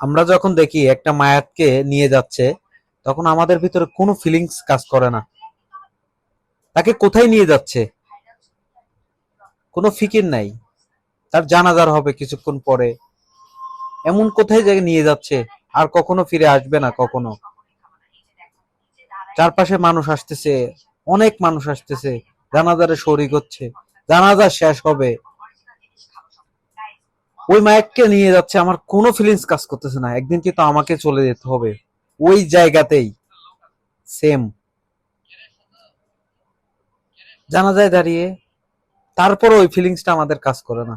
আমরা যখন দেখি একটা মায়াতকে নিয়ে যাচ্ছে, তখন আমাদের ভিতরে কোনো ফিলিংস কাজ করে না। তাকে কোথায় নিয়ে যাচ্ছে কোনো ফিকির নাই। তার জানাজার হবে কিছুক্ষণ পরে, এমন কোথায় জায়গায় নিয়ে যাচ্ছে, আর কখনো ফিরে আসবে না কখনো। চারপাশে মানুষ আসতেছে, অনেক মানুষ আসতেছে, জানাজারে শরিক হচ্ছে, জানাজা শেষ হবে, ওই মায়াককে নিয়ে যাচ্ছে, আমার কোনো ফিলিংস কাজ করতেছে না। একদিন কিন্তু আমাকে চলে যেতে হবে ওই জায়গাতেই। সেম জানাজায় দাঁড়িয়ে, তারপর ওই ফিলিংসটা আমাদের কাজ করে না।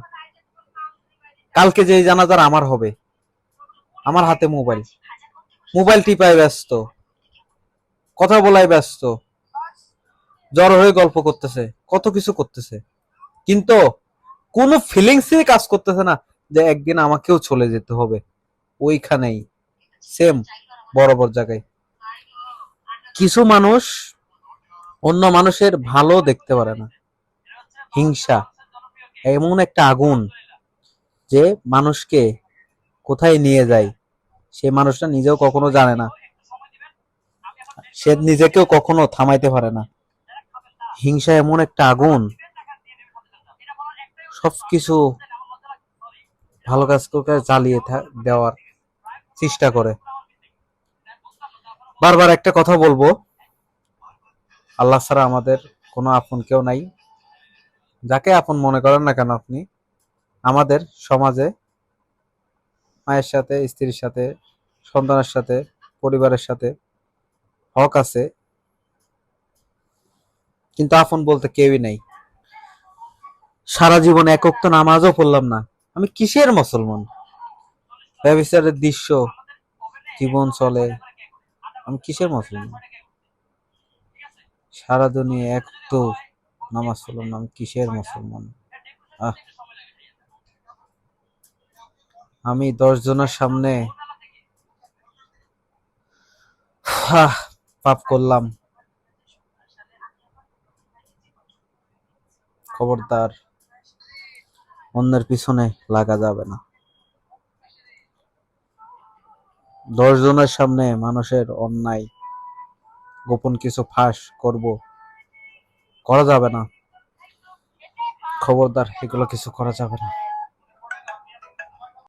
কালকে যে জানাজার আমার হবে, আমার হাতে মোবাইল, মোবাইল টিপায় ব্যস্ত, কথা বলায় ব্যস্ত, জ্বর হয়ে গল্প করতেছে, কত কিছু করতেছে, কিন্তু কোনো ফিলিংসই কাজ করতেছে না যে একদিন আমাকেও চলে যেতে হবে ওইখানেই। সেম বরাবর জায়গায়। কিছু মানুষ অন্য মানুষের ভালো দেখতে পারে না। হিংসা এমন একটা আগুন যে মানুষকে কোথায় নিয়ে যায় সে মানুষটা নিজেও কখনো জানে না, সে নিজেকেও কখনো থামাইতে পারে না। হিংসা এমন একটা আগুন, সবকিছু ভালো কাজ করে জ্বালিয়ে দেওয়ার চেষ্টা করে। বারবার একটা কথা বলবো, আল্লাহ ছাড়া আমাদের কোনো আপন কেউ নাই। যাকে আপন মনে করেন না কেন আপনি, আমাদের সমাজে মায়ের সাথে, স্ত্রীর সাথে, সন্তানের সাথে, পরিবারের সাথে হক আছে, কিন্তু আপন বলতে কেউই নাই। সারা জীবন এক ওয়াক্ত নামাজও পড়লাম না, আমি কিসের মুসলমান? ব্যভিচারের দৃশ্য জীবন চলে, আমি কিসের মুসলমান? সারা দুনিয়া এক তো নামাজ পড়লাম না, আমি কিসের মুসলমান? আহ, আমি 10 জনের সামনে পাপ করলাম, খবরদার অন্যের পিছনে লাগা যাবে না। 10 জনের সামনে মানুষের অন্যায় গোপন কিছু ফাঁস করা যাবে না। খবরদার এগুলো কিছু করা যাবে না।